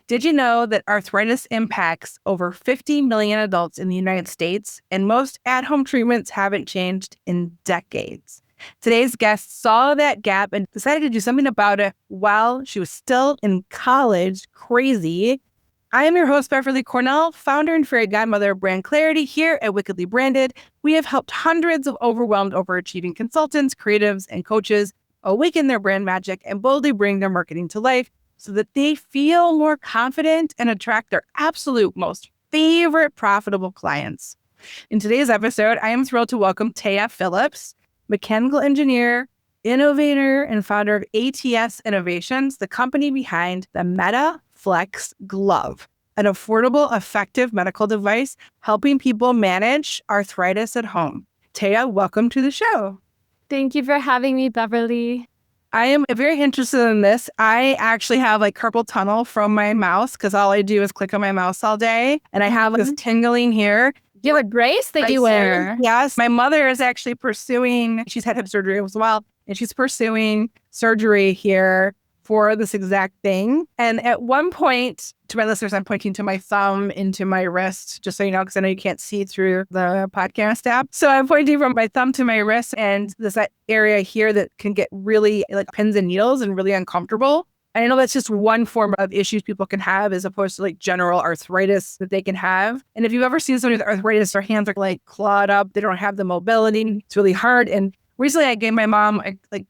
Did you know that arthritis impacts over 50 million adults in the United States, and most at-home treatments haven't changed in decades? Today's guest saw that gap and decided to do something about it while she was still in college. Crazy. I am your host, Beverly Cornell, founder and fairy godmother of Brand Clarity. Here at Wickedly Branded, we have helped hundreds of overwhelmed, overachieving consultants, creatives, and coaches awaken their brand magic and boldly bring their marketing to life, so that they feel more confident and attract their absolute most favorite profitable clients. In today's episode, I am thrilled to welcome Tea Phillips, mechanical engineer, innovator, and founder of ATS Innovations, the company behind the MetaFlex Glove, an affordable, effective medical device helping people manage arthritis at home. Tea, welcome to the show. Thank you for having me, Beverly. I am very interested in this. I actually have like carpal tunnel from my mouse because all I do is click on my mouse all day. And I have this tingling here. You have a brace that you wear? Yes. My mother is actually she's had hip surgery as well. And she's pursuing surgery here for this exact thing. And at one point, to my listeners, I'm pointing to my thumb into my wrist, just so you know, because I know you can't see through the podcast app. So I'm pointing from my thumb to my wrist, and this area here that can get really like pins and needles and really uncomfortable. And I know that's just one form of issues people can have as opposed to like general arthritis that they can have. And if you've ever seen somebody with arthritis, their hands are like clawed up, they don't have the mobility. It's really hard. And recently, I gave my mom,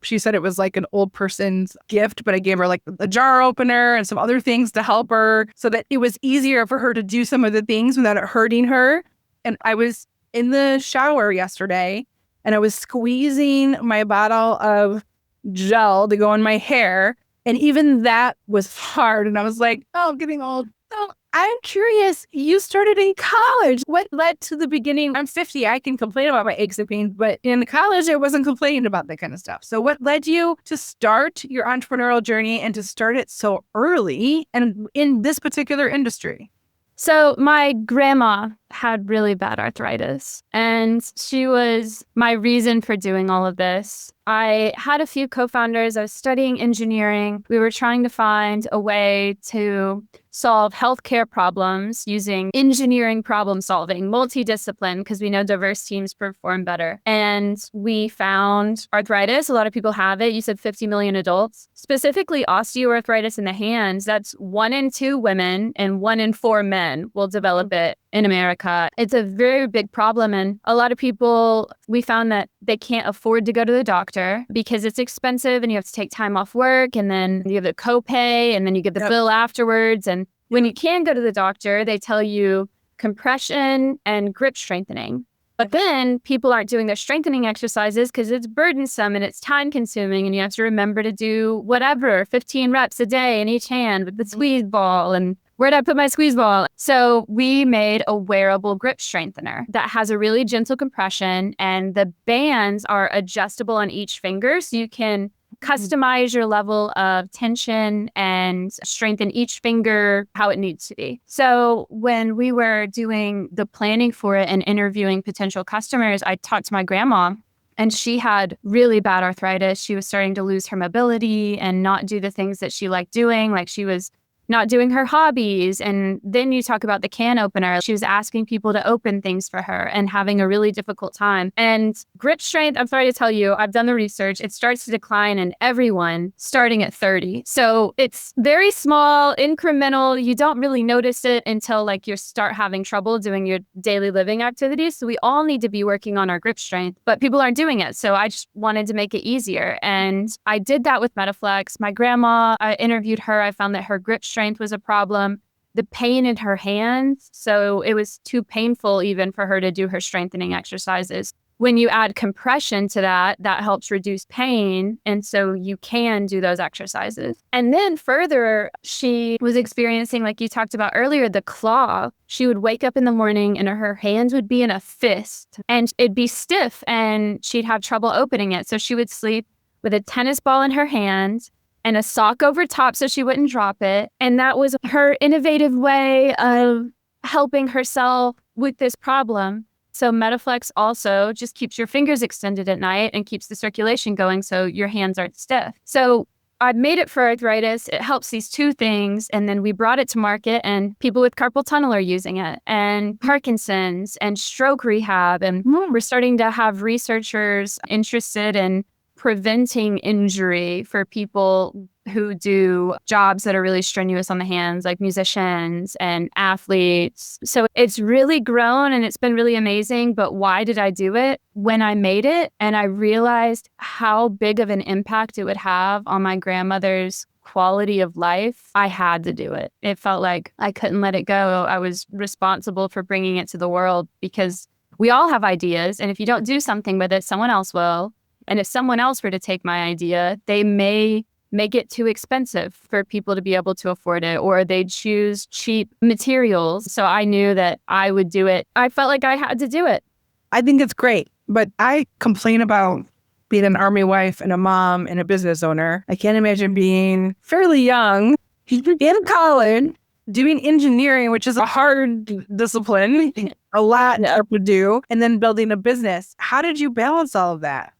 she said it was like an old person's gift, but I gave her like a jar opener and some other things to help her so that it was easier for her to do some of the things without it hurting her. And I was in the shower yesterday and I was squeezing my bottle of gel to go in my hair. And even that was hard. And I was like, oh, I'm getting old. So I'm curious, you started in college. What led to the beginning? I'm 50. I can complain about my aches and pains, but in college, I wasn't complaining about that kind of stuff. So what led you to start your entrepreneurial journey and to start it so early and in this particular industry? So my grandma had really bad arthritis, and she was my reason for doing all of this. I had a few co-founders. I was studying engineering. We were trying to find a way to solve healthcare problems using engineering problem solving, multidiscipline, because we know diverse teams perform better. And we found arthritis. A lot of people have it. You said 50 million adults. Specifically osteoarthritis in the hands. That's 1 in 2 women and 1 in 4 men will develop it in America. It's a very big problem. And a lot of people, we found that they can't afford to go to the doctor because it's expensive and you have to take time off work, and then you have the copay, and then you get the bill afterwards. And when you can go to the doctor, they tell you compression and grip strengthening. But then people aren't doing their strengthening exercises because it's burdensome and it's time consuming, and you have to remember to do whatever, 15 reps a day in each hand with the squeeze ball, and where'd I put my squeeze ball? So we made a wearable grip strengthener that has a really gentle compression, and the bands are adjustable on each finger. So you can customize your level of tension and strengthen each finger how it needs to be. So when we were doing the planning for it and interviewing potential customers, I talked to my grandma, and she had really bad arthritis. She was starting to lose her mobility and not do the things that she liked doing. Like she was not doing her hobbies. And then you talk about the can opener. She was asking people to open things for her and having a really difficult time. And grip strength, I'm sorry to tell you, I've done the research. It starts to decline in everyone starting at 30. So it's very small, incremental. You don't really notice it until like you start having trouble doing your daily living activities. So we all need to be working on our grip strength, but people aren't doing it. So I just wanted to make it easier. And I did that with MetaFlex. My grandma, I interviewed her. I found that her grip strength was a problem. The pain in her hands, so it was too painful even for her to do her strengthening exercises. When you add compression to that, that helps reduce pain, and so you can do those exercises. And then further, she was experiencing, like you talked about earlier, the claw. She would wake up in the morning and her hands would be in a fist, and it'd be stiff, and she'd have trouble opening it. So she would sleep with a tennis ball in her hand and a sock over top so she wouldn't drop it. And that was her innovative way of helping herself with this problem. So Metaflex also just keeps your fingers extended at night and keeps the circulation going so your hands aren't stiff. So I made it for arthritis. It helps these two things. And then we brought it to market and people with carpal tunnel are using it, and Parkinson's and stroke rehab. And we're starting to have researchers interested in preventing injury for people who do jobs that are really strenuous on the hands, like musicians and athletes. So it's really grown and it's been really amazing. But why did I do it? When I made it and I realized how big of an impact it would have on my grandmother's quality of life, I had to do it. It felt like I couldn't let it go. I was responsible for bringing it to the world because we all have ideas. And if you don't do something with it, someone else will. And if someone else were to take my idea, they may make it too expensive for people to be able to afford it, or they'd choose cheap materials. So I knew that I would do it. I felt like I had to do it. I think it's great, but I complain about being an army wife and a mom and a business owner. I can't imagine being fairly young, in college, doing engineering, which is a hard discipline, a lot to do, and then building a business. How did you balance all of that?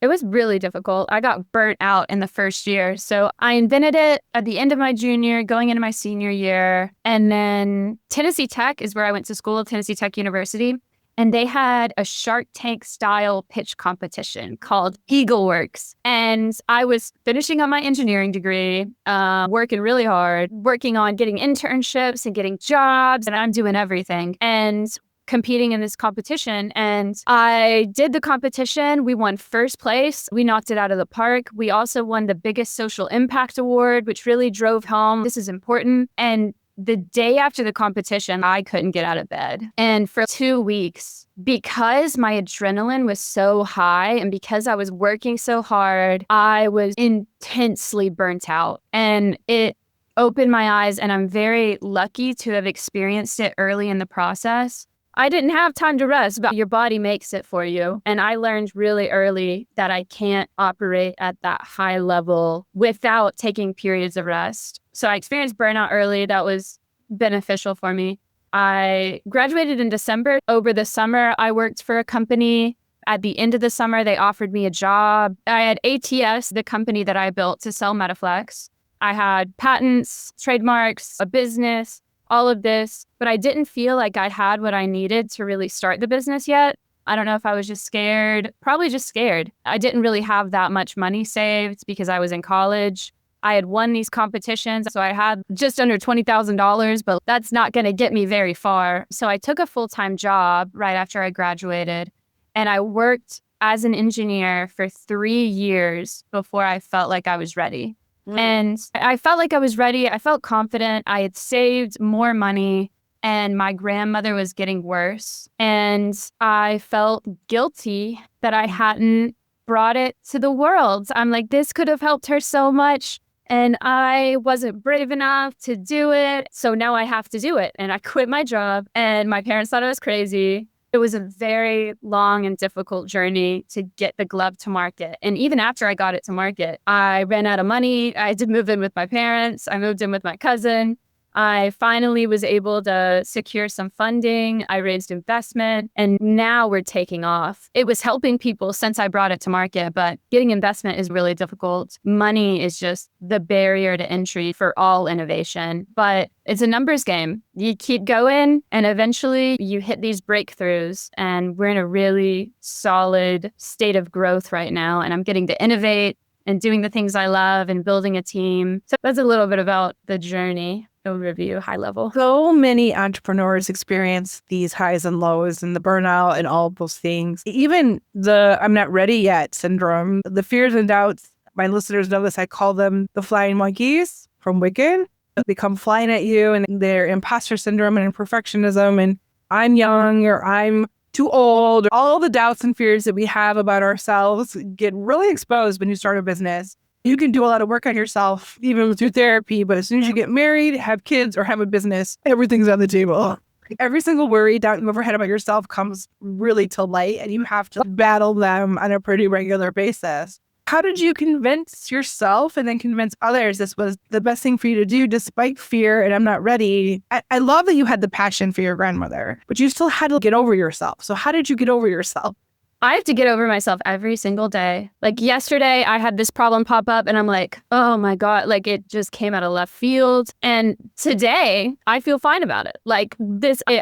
It was really difficult. I got burnt out in the first year. So I invented it at the end of my junior, going into my senior year. And then Tennessee Tech is where I went to school, Tennessee Tech University. And they had a Shark Tank style pitch competition called Eagleworks. And I was finishing up my engineering degree, working really hard, working on getting internships and getting jobs. And I'm doing everything. And competing in this competition. And I did the competition. We won first place. We knocked it out of the park. We also won the biggest social impact award, which really drove home this is important. And the day after the competition, I couldn't get out of bed. And for 2 weeks, because my adrenaline was so high and because I was working so hard, I was intensely burnt out. And it opened my eyes, and I'm very lucky to have experienced it early in the process. I didn't have time to rest, but your body makes it for you. And I learned really early that I can't operate at that high level without taking periods of rest. So I experienced burnout early. That was beneficial for me. I graduated in December. Over the summer, I worked for a company. At the end of the summer, they offered me a job. I had ATS, the company that I built to sell Metaflex. I had patents, trademarks, a business, all of this, but I didn't feel like I had what I needed to really start the business yet. I don't know if I was just scared, probably just scared. I didn't really have that much money saved because I was in college. I had won these competitions, so I had just under $20,000, but that's not going to get me very far. So I took a full-time job right after I graduated, and I worked as an engineer for 3 years before I felt like I was ready. And I felt like I was ready. I felt confident. I had saved more money and my grandmother was getting worse. And I felt guilty that I hadn't brought it to the world. I'm like, this could have helped her so much. And I wasn't brave enough to do it. So now I have to do it. And I quit my job and my parents thought I was crazy. It was a very long and difficult journey to get the glove to market. And even after I got it to market, I ran out of money. I had to move in with my parents. I moved in with my cousin. I finally was able to secure some funding. I raised investment, and now we're taking off. It was helping people since I brought it to market, but getting investment is really difficult. Money is just the barrier to entry for all innovation, but it's a numbers game. You keep going, and eventually you hit these breakthroughs, and we're in a really solid state of growth right now, and I'm getting to innovate and doing the things I love and building a team. So that's a little bit about the journey. Overview, high level. So many entrepreneurs experience these highs and lows and the burnout and all of those things. Even the I'm not ready yet syndrome, the fears and doubts. My listeners know this. I call them the flying monkeys from Wicked. They come flying at you, and their imposter syndrome and perfectionism and I'm young or I'm too old. All the doubts and fears that we have about ourselves get really exposed when you start a business. You can do a lot of work on yourself, even through therapy, but as soon as you get married, have kids, or have a business, everything's on the table. Every single worry, doubt you've ever had about yourself comes really to light, and you have to battle them on a pretty regular basis. How did you convince yourself and then convince others this was the best thing for you to do despite fear and I'm not ready? I love that you had the passion for your grandmother, but you still had to get over yourself. So how did you get over yourself? I have to get over myself every single day. Like yesterday, I had this problem pop up and I'm like, oh my God, like it just came out of left field. And today, I feel fine about it. Like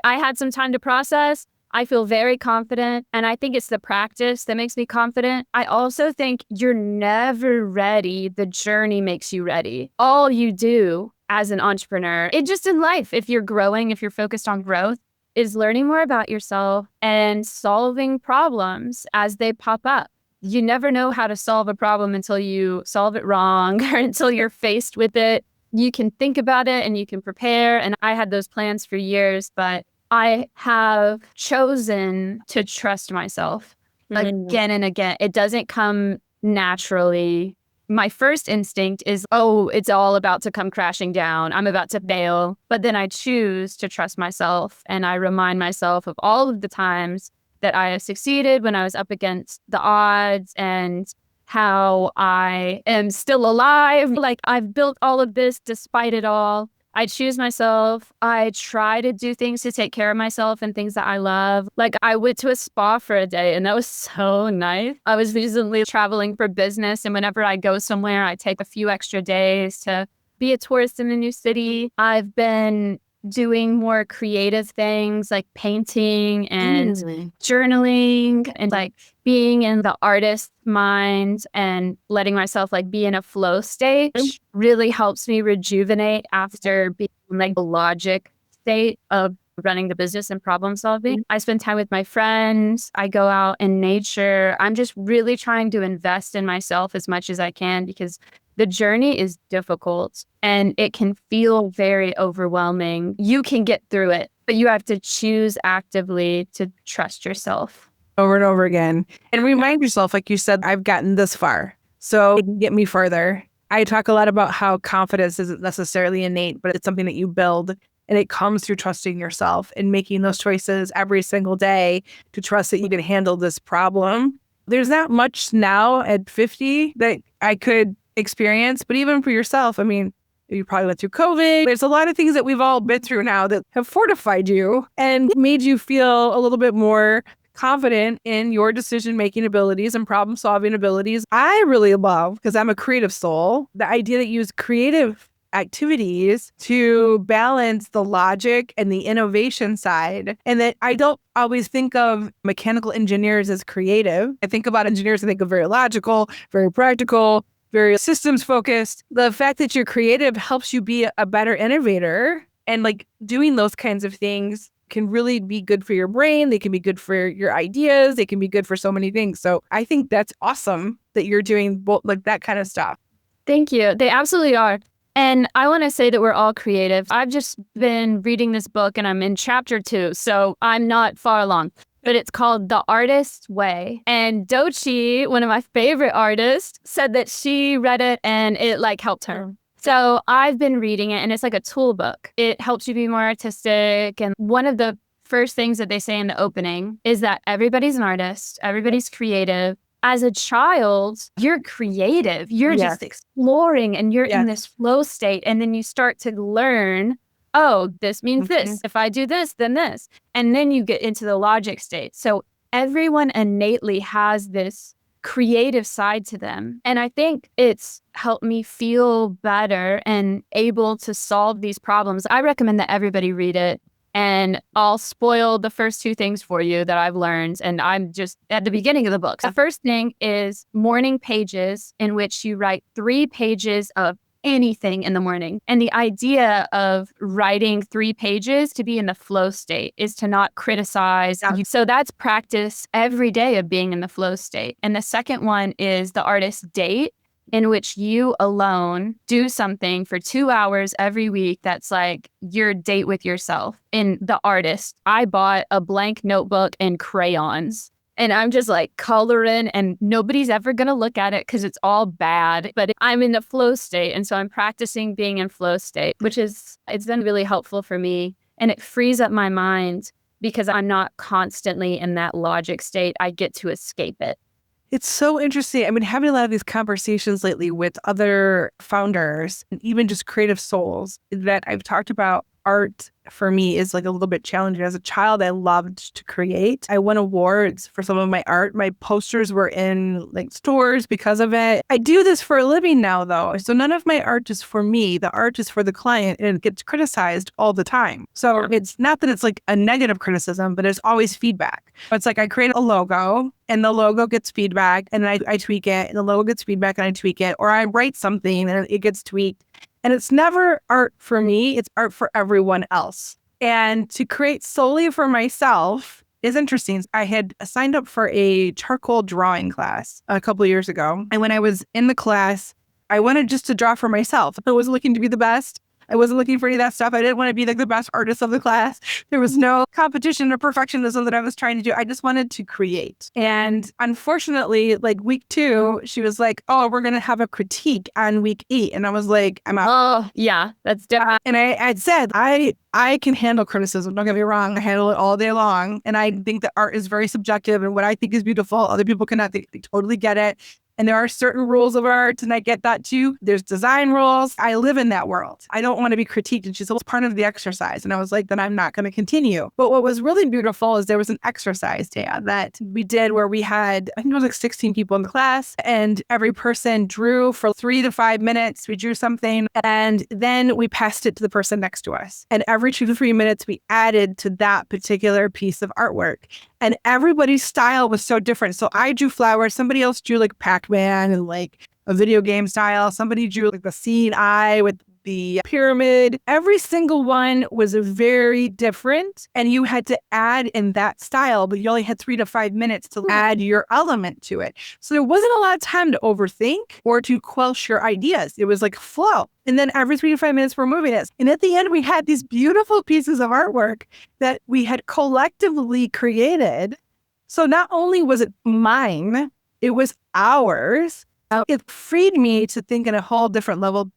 I had some time to process. I feel very confident, and I think it's the practice that makes me confident. I also think you're never ready. The journey makes you ready. All you do as an entrepreneur, it just in life, if you're growing, if you're focused on growth, is learning more about yourself and solving problems as they pop up. You never know how to solve a problem until you solve it wrong or until you're faced with it. You can think about it and you can prepare. And I had those plans for years, but I have chosen to trust myself again and again. It doesn't come naturally. My first instinct is, oh, it's all about to come crashing down. I'm about to fail. But then I choose to trust myself. And I remind myself of all of the times that I have succeeded when I was up against the odds and how I am still alive. Like I've built all of this despite it all. I choose myself. I try to do things to take care of myself and things that I love. Like I went to a spa for a day and that was so nice. I was recently traveling for business, and whenever I go somewhere, I take a few extra days to be a tourist in a new city. I've been doing more creative things like painting and journaling and like being in the artist's mind and letting myself like be in a flow state really helps me rejuvenate after being in like the logic state of running the business and problem solving. I spend time with my friends. I go out in nature. I'm just really trying to invest in myself as much as I can because the journey is difficult and it can feel very overwhelming. You can get through it, but you have to choose actively to trust yourself. Over and over again. And remind yourself, like you said, I've gotten this far, so it can get me further. I talk a lot about how confidence isn't necessarily innate, but it's something that you build. And it comes through trusting yourself and making those choices every single day to trust that you can handle this problem. There's not much now at 50 that I could experience, but even for yourself, I mean, you probably went through COVID. There's a lot of things that we've all been through now that have fortified you and made you feel a little bit more confident in your decision-making abilities and problem-solving abilities. I really love, because I'm a creative soul, the idea that you use creative activities to balance the logic and the innovation side. And that I don't always think of mechanical engineers as creative. I think about engineers, I think of very logical, very practical, very systems focused. The fact that you're creative helps you be a better innovator. And like doing those kinds of things can really be good for your brain. They can be good for your ideas. They can be good for so many things. So I think that's awesome that you're doing both, like that kind of stuff. Thank you. They absolutely are. And I want to say that we're all creative. I've just been reading this book and I'm in chapter 2, so I'm not far along. But it's called The Artist's Way. And Dochi, one of my favorite artists, said that she read it and it like helped her. So I've been reading it and it's like a tool book. It helps you be more artistic. And one of the first things that they say in the opening is that everybody's an artist, everybody's creative. As a child, you're creative. You're just exploring and you're in this flow state. And then you start to learn, oh, this means this. If I do this, then this. And then you get into the logic state. So everyone innately has this creative side to them. And I think it's helped me feel better and able to solve these problems. I recommend that everybody read it. And I'll spoil the first 2 things for you that I've learned. And I'm just at the beginning of the book. The first thing is morning pages, in which you write 3 pages of anything in the morning. And the idea of writing 3 pages to be in the flow state is to not criticize. So that's practice every day of being in the flow state. And the second one is the artist date, in which you alone do something for 2 hours every week that's like your date with yourself. In the artist, I bought a blank notebook and crayons. And I'm just like coloring and nobody's ever going to look at it because it's all bad. But I'm in the flow state. And so I'm practicing being in flow state, it's been really helpful for me. And it frees up my mind because I'm not constantly in that logic state. I get to escape it. It's so interesting. I've been having a lot of these conversations lately with other founders and even just creative souls that I've talked about. Art for me is like a little bit challenging. As a child, I loved to create. I won awards for some of my art. My posters were in like stores because of it. I do this for a living now, though. So none of my art is for me. The art is for the client, and it gets criticized all the time. So it's not that it's like a negative criticism, but there's always feedback. It's like I create a logo and the logo gets feedback and I tweak it, and the logo gets feedback and I tweak it, or I write something and it gets tweaked. And it's never art for me, it's art for everyone else. And to create solely for myself is interesting. I had signed up for a charcoal drawing class a couple of years ago. And when I was in the class, I wanted just to draw for myself. I wasn't looking to be the best. I wasn't looking for any of that stuff. I didn't want to be like the best artist of the class. There was no competition or perfectionism that I was trying to do. I just wanted to create. And unfortunately, like week 2, she was like, oh, we're going to have a critique on week 8. And I was like, I'm out. Oh, yeah, that's different. And I said, I can handle criticism. Don't get me wrong. I handle it all day long. And I think that art is very subjective. And what I think is beautiful, other people cannot think. They totally get it. And there are certain rules of art, and I get that too. There's design rules. I live in that world. I don't want to be critiqued. And she said, well, it's part of the exercise. And I was like, then I'm not going to continue. But what was really beautiful is there was an exercise day that we did where we had, I think it was like 16 people in the class, and every person drew for 3 to 5 minutes. We drew something, and then we passed it to the person next to us. And every 2 to 3 minutes, we added to that particular piece of artwork. And everybody's style was so different. So I drew flowers. Somebody else drew like Pac-Man and like a video game style. Somebody drew like the seeing eye with the pyramid. Every single one was very different. And you had to add in that style, but you only had 3 to 5 minutes to add your element to it. So there wasn't a lot of time to overthink or to quelch your ideas. It was like flow. And then every 3 to 5 minutes, we're moving it. And at the end, we had these beautiful pieces of artwork that we had collectively created. So not only was it mine, it was ours. It freed me to think in a whole different level.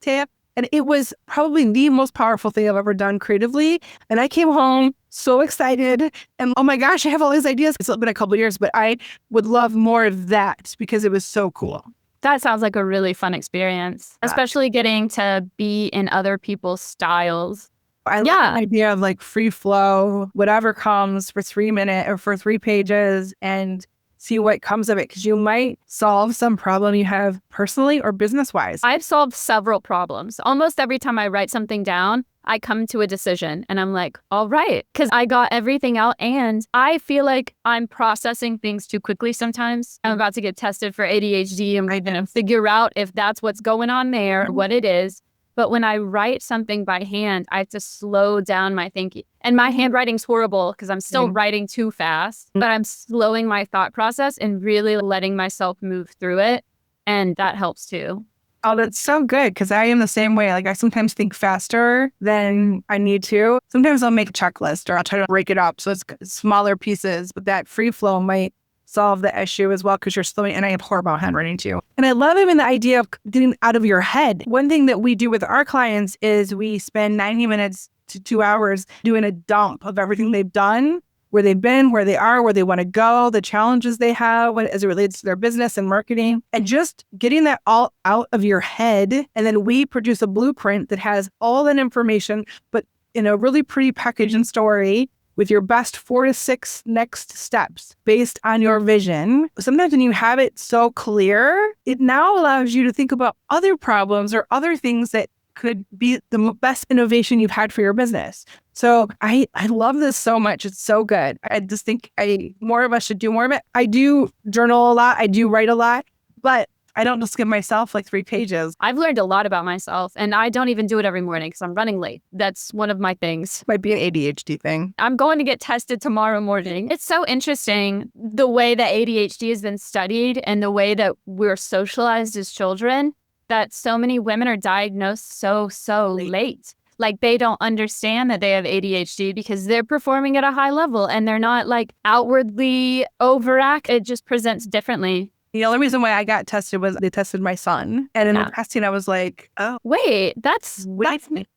And it was probably the most powerful thing I've ever done creatively. And I came home so excited. And oh my gosh, I have all these ideas. It's been a couple of years, but I would love more of that because it was so cool. That sounds like a really fun experience, especially getting to be in other people's styles. I love the idea of like free flow, whatever comes for 3 minutes or for 3 pages, and see what comes of it, because you might solve some problem you have personally or business-wise. I've solved several problems. Almost every time I write something down, I come to a decision and I'm like, all right, because I got everything out and I feel like I'm processing things too quickly sometimes. I'm about to get tested for ADHD. I'm going to figure out if that's what's going on there or what it is. But when I write something by hand, I have to slow down my thinking. And my handwriting's horrible because I'm still writing too fast, but I'm slowing my thought process and really letting myself move through it. And that helps too. Oh, that's so good, because I am the same way. Like I sometimes think faster than I need to. Sometimes I'll make a checklist or I'll try to break it up so it's smaller pieces, but that free flow might solve the issue as well, because you're slowing. And I have horrible handwriting too. And I love even the idea of getting out of your head. One thing that we do with our clients is we spend 90 minutes to 2 hours doing a dump of everything they've done, where they've been, where they are, where they want to go, the challenges they have as it relates to their business and marketing, and just getting that all out of your head. And then we produce a blueprint that has all that information, but in a really pretty package and story, with your best 4 to 6 next steps based on your vision. Sometimes when you have it so clear, it now allows you to think about other problems or other things that could be the best innovation you've had for your business. So I love this so much. It's so good. I just think more of us should do more of it. I do journal a lot. I do write a lot, but I don't just give myself like 3 pages. I've learned a lot about myself, and I don't even do it every morning because I'm running late. That's one of my things. Might be an ADHD thing. I'm going to get tested tomorrow morning. It's so interesting the way that ADHD has been studied and the way that we're socialized as children, that so many women are diagnosed so late. Like they don't understand that they have ADHD because they're performing at a high level and they're not like outwardly overact. It just presents differently. The only reason why I got tested was they tested my son. And in the testing, I was like, oh. Wait, that's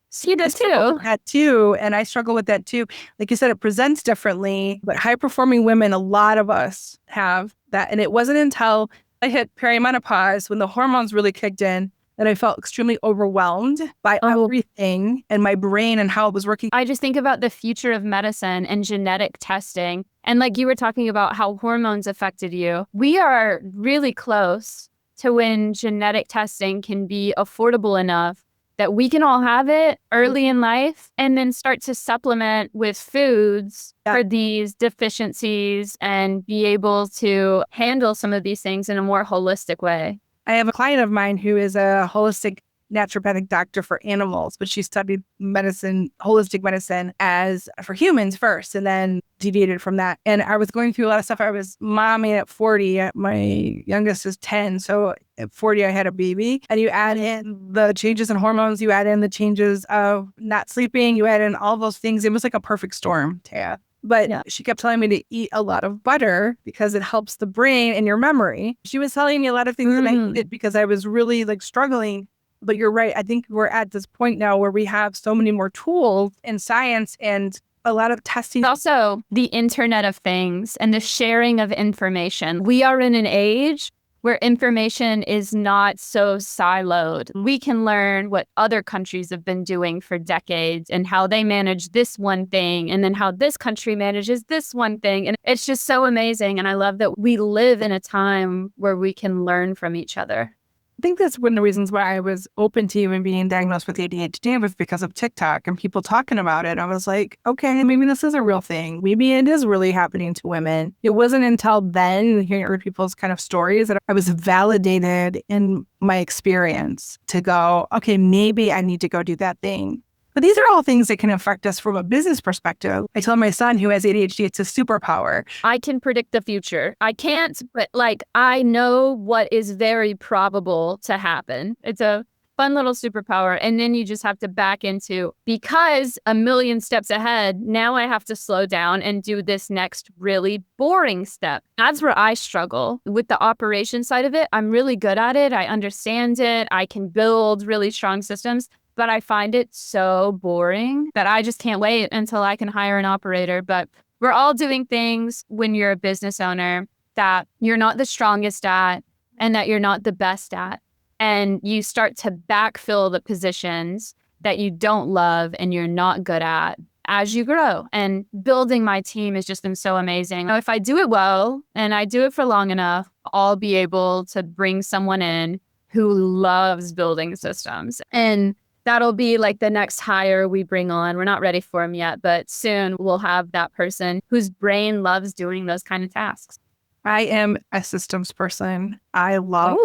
see that too. That too. And I struggle with that too. Like you said, it presents differently. But high-performing women, a lot of us have that. And it wasn't until I hit perimenopause when the hormones really kicked in, and I felt extremely overwhelmed by everything and my brain and how it was working. I just think about the future of medicine and genetic testing. And like you were talking about how hormones affected you, we are really close to when genetic testing can be affordable enough that we can all have it early in life and then start to supplement with foods for these deficiencies and be able to handle some of these things in a more holistic way. I have a client of mine who is a holistic naturopathic doctor for animals, but she studied medicine, holistic medicine as for humans first, and then deviated from that. And I was going through a lot of stuff. I was momming at 40. My youngest is 10. So at 40, I had a baby. And you add in the changes in hormones, you add in the changes of not sleeping, you add in all those things. It was like a perfect storm, Taya. But she kept telling me to eat a lot of butter because it helps the brain and your memory. She was telling me a lot of things that I did because I was really like struggling. But you're right. I think we're at this point now where we have so many more tools in science and a lot of testing. Also, the Internet of Things and the sharing of information. We are in an age where information is not so siloed. We can learn what other countries have been doing for decades and how they manage this one thing and then how this country manages this one thing. And it's just so amazing. And I love that we live in a time where we can learn from each other. I think that's one of the reasons why I was open to even being diagnosed with ADHD was because of TikTok and people talking about it. I was like, okay, maybe this is a real thing. Maybe it is really happening to women. It wasn't until then, hearing people's kind of stories, that I was validated in my experience to go, okay, maybe I need to go do that thing. But these are all things that can affect us from a business perspective. I tell my son who has ADHD, it's a superpower. I can predict the future. I can't, but like I know what is very probable to happen. It's a fun little superpower. And then you just have to back into, because a million steps ahead, now I have to slow down and do this next really boring step. That's where I struggle with the operation side of it. I'm really good at it. I understand it. I can build really strong systems. But I find it so boring that I just can't wait until I can hire an operator. But we're all doing things when you're a business owner that you're not the strongest at and that you're not the best at. And you start to backfill the positions that you don't love and you're not good at as you grow. And building my team has just been so amazing. If I do it well and I do it for long enough, I'll be able to bring someone in who loves building systems. And that'll be like the next hire we bring on. We're not ready for him yet, but soon we'll have that person whose brain loves doing those kind of tasks. I am a systems person. I love,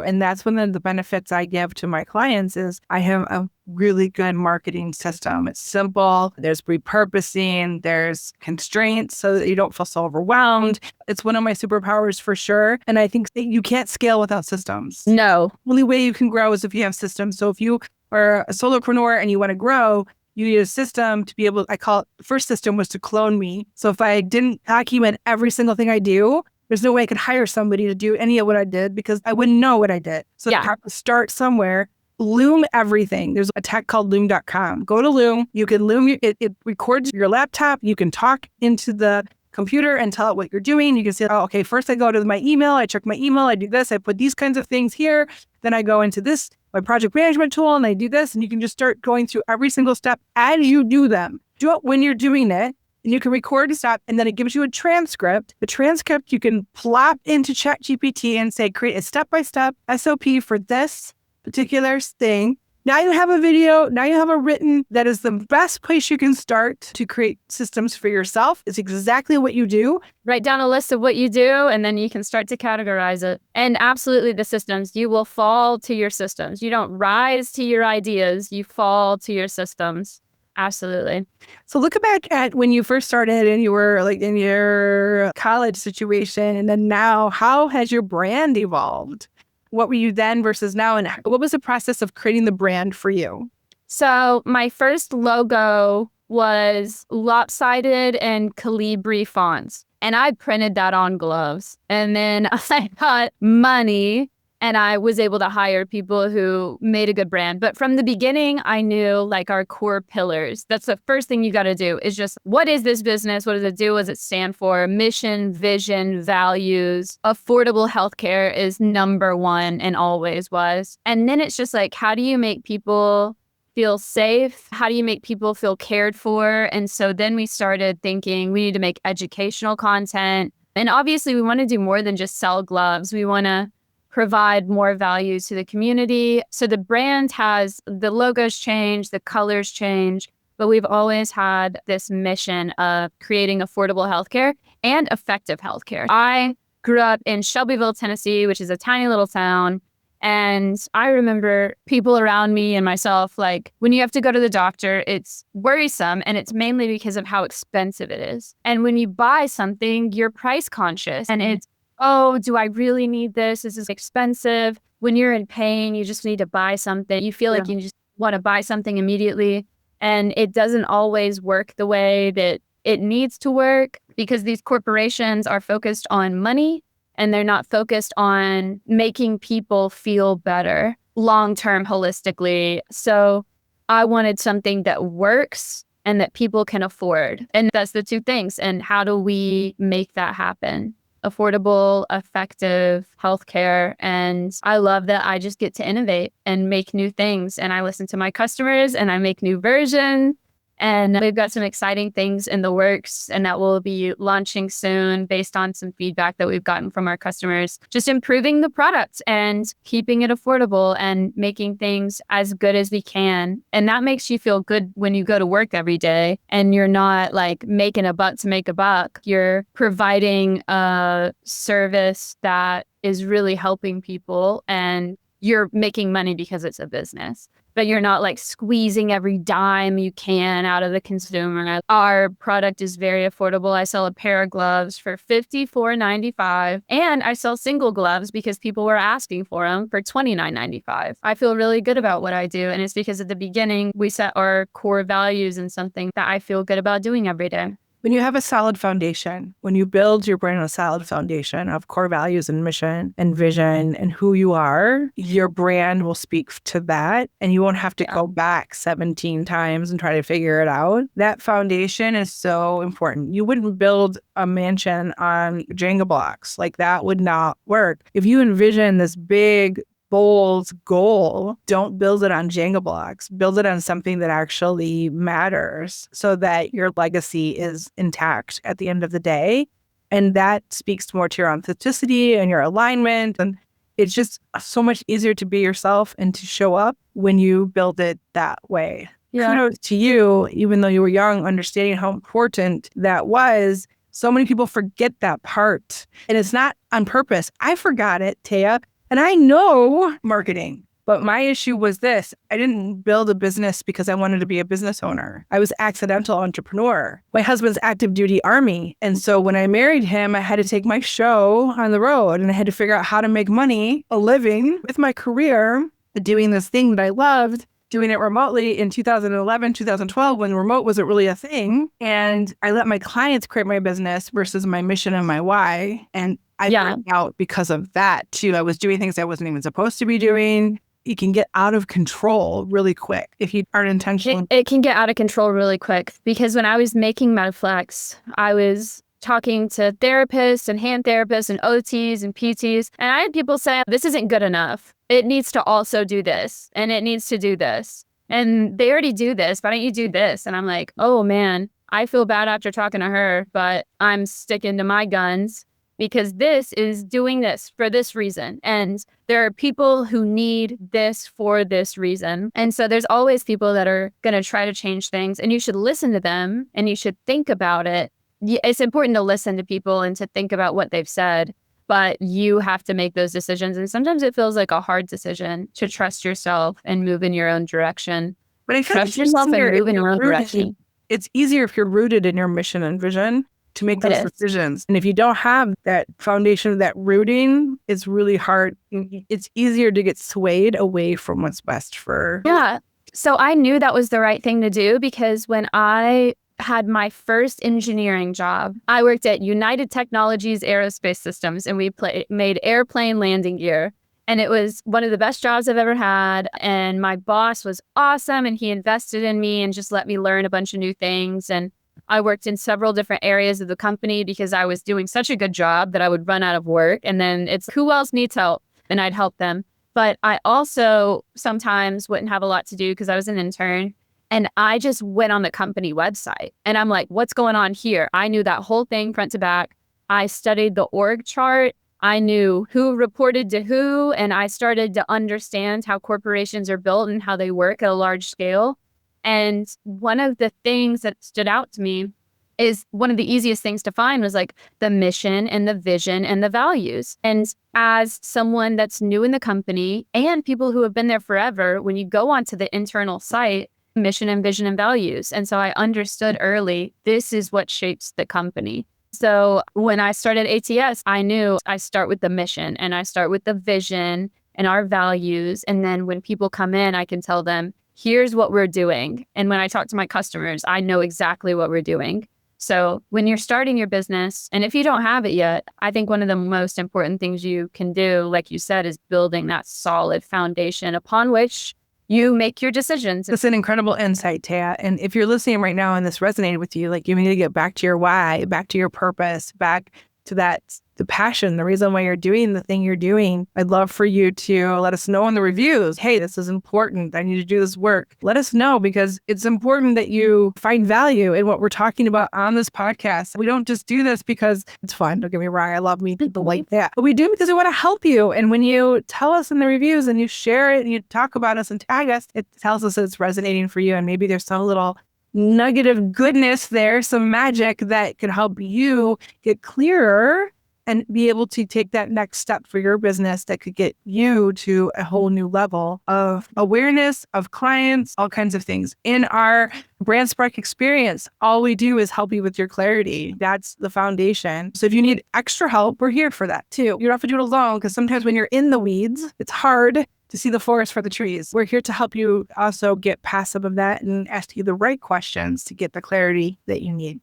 and that's one of the benefits I give to my clients is I have a really good marketing system. It's simple. There's repurposing. There's constraints so that you don't feel so overwhelmed. It's one of my superpowers for sure. And I think that you can't scale without systems. No. The only way you can grow is if you have systems. So if you are a solopreneur and you want to grow, you need a system to be able, I call it, the first system was to clone me. So if I didn't document every single thing I do, there's no way I could hire somebody to do any of what I did because I wouldn't know what I did. So you have to start somewhere. Loom everything. There's a tech called loom.com. Go to Loom. You can Loom, it records your laptop. You can talk into the computer and tell it what you're doing. You can say, oh, okay, first I go to my email. I check my email. I do this. I put these kinds of things here. Then I go into this, my project management tool, and I do this. And you can just start going through every single step as you do them. Do it when you're doing it. And you can record and stop. And then it gives you a transcript. The transcript you can plop into ChatGPT and say, create a step-by-step SOP for this particular thing. Now you have a video, now you have a written, that is the best place you can start to create systems for yourself. It's exactly what you do. Write down a list of what you do, and then you can start to categorize it. And absolutely the systems, you will fall to your systems. You don't rise to your ideas, you fall to your systems. Absolutely. So look back at when you first started and you were like in your college situation, and then now, how has your brand evolved? What were you then versus now? And what was the process of creating the brand for you? So my first logo was lopsided and Calibri fonts. And I printed that on gloves. And then I got money And I was able to hire people who made a good brand. But from the beginning, I knew like our core pillars. That's the first thing you got to do is just, what is this business? What does it do? What does it stand for? Mission, vision, values. Affordable healthcare is number one and always was. And then it's just like, how do you make people feel safe? How do you make people feel cared for? And so then we started thinking we need to make educational content. And obviously we want to do more than just sell gloves. We want to provide more value to the community. So the brand has, the logos change, the colors change, but we've always had this mission of creating affordable healthcare and effective healthcare. I grew up in Shelbyville, Tennessee, which is a tiny little town. And I remember people around me and myself, like when you have to go to the doctor, it's worrisome. And it's mainly because of how expensive it is. And when you buy something, you're price conscious and it's, oh, do I really need this? This is expensive. When you're in pain, you just need to buy something. You feel like you just want to buy something immediately. And it doesn't always work the way that it needs to work because these corporations are focused on money and they're not focused on making people feel better long-term holistically. So I wanted something that works and that people can afford. And that's the two things. And how do we make that happen? Affordable, effective healthcare. And I love that I just get to innovate and make new things. And I listen to my customers and I make new versions. And we've got some exciting things in the works and that will be launching soon based on some feedback that we've gotten from our customers. Just improving the product and keeping it affordable and making things as good as we can. And that makes you feel good when you go to work every day and you're not like making a buck to make a buck. You're providing a service that is really helping people and you're making money because it's a business. But you're not like squeezing every dime you can out of the consumer. Our product is very affordable. I sell a pair of gloves for $54.95, and I sell single gloves because people were asking for them for $29.95. I feel really good about what I do, and it's because at the beginning we set our core values and something that I feel good about doing every day. When you have a solid foundation, when you build your brand on a solid foundation of core values and mission and vision and who you are, your brand will speak to that and you won't have to go back 17 times and try to figure it out. That foundation is so important. You wouldn't build a mansion on Jenga blocks. Like that would not work. If you envision this big, bold goal, don't build it on Jenga blocks. Build it on something that actually matters so that your legacy is intact at the end of the day. And that speaks more to your authenticity and your alignment. And it's just so much easier to be yourself and to show up when you build it that way. Yeah. Kudos to you, even though you were young, understanding how important that was. So many people forget that part. And it's not on purpose. I forgot it, Taya. And I know marketing, but my issue was this. I didn't build a business because I wanted to be a business owner. I was accidental entrepreneur. My husband's active duty Army. And so when I married him, I had to take my show on the road and I had to figure out how to make money, a living with my career, doing this thing that I loved, doing it remotely in 2011, 2012, when remote wasn't really a thing. And I let my clients create my business versus my mission and my why. And I burned out because of that too. I was doing things I wasn't even supposed to be doing. You can get out of control really quick if you aren't intentional. It can get out of control really quick because when I was making Mediflex, I was talking to therapists and hand therapists and OTs and PTs. And I had people say, this isn't good enough. It needs to also do this and it needs to do this. And they already do this. Why don't you do this? And I'm like, oh man, I feel bad after talking to her, but I'm sticking to my guns. Because this is doing this for this reason. And there are people who need this for this reason. And so there's always people that are going to try to change things and you should listen to them and you should think about it. It's important to listen to people and to think about what they've said, but you have to make those decisions. And sometimes it feels like a hard decision to trust yourself and move in your own direction. But I trust yourself and move in your own direction. It's easier if you're rooted in your mission and vision to make those decisions. And if you don't have that foundation of that rooting, it's really hard. It's easier to get swayed away from what's best for. Yeah. So I knew that was the right thing to do because when I had my first engineering job, I worked at United Technologies Aerospace Systems and we made airplane landing gear. And it was one of the best jobs I've ever had. And my boss was awesome. And he invested in me and just let me learn a bunch of new things. And I worked in several different areas of the company because I was doing such a good job that I would run out of work. And then it's who else needs help? And I'd help them. But I also sometimes wouldn't have a lot to do because I was an intern. And I just went on the company website and I'm like, what's going on here? I knew that whole thing front to back. I studied the org chart. I knew who reported to who, and I started to understand how corporations are built and how they work at a large scale. And one of the things that stood out to me is one of the easiest things to find was like the mission and the vision and the values. And as someone that's new in the company and people who have been there forever, when you go onto the internal site, mission and vision and values. And so I understood early, this is what shapes the company. So when I started ATS, I knew I start with the mission and I start with the vision and our values. And then when people come in, I can tell them, here's what we're doing. And when I talk to my customers, I know exactly what we're doing. So when you're starting your business, and if you don't have it yet, I think one of the most important things you can do, like you said, is building that solid foundation upon which you make your decisions. That's an incredible insight, Taya. And if you're listening right now and this resonated with you, like you need to get back to your why, back to your purpose, back to the passion, the reason why you're doing the thing you're doing. I'd love for you to let us know in the reviews. Hey, this is important. I need to do this work. Let us know because it's important that you find value in what we're talking about on this podcast. We don't just do this because it's fun. Don't get me wrong. I love meeting people like that. But we do because we want to help you. And when you tell us in the reviews and you share it and you talk about us and tag us, it tells us that it's resonating for you. And maybe there's some little nugget of goodness there, some magic that could help you get clearer and be able to take that next step for your business that could get you to a whole new level of awareness of clients, all kinds of things. In our Brand Spark experience, all we do is help you with your clarity. That's the foundation. So if you need extra help, we're here for that too. You don't have to do it alone because sometimes when you're in the weeds, it's hard to see the forest for the trees. We're here to help you also get past some of that and ask you the right questions to get the clarity that you need.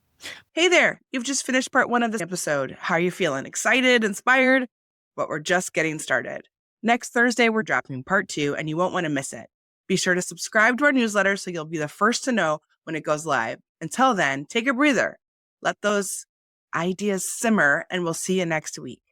Hey there, you've just finished part 1 of this episode. How are you feeling? Excited, inspired? But we're just getting started. Next Thursday, we're dropping part 2 and you won't want to miss it. Be sure to subscribe to our newsletter so you'll be the first to know when it goes live. Until then, take a breather. Let those ideas simmer and we'll see you next week.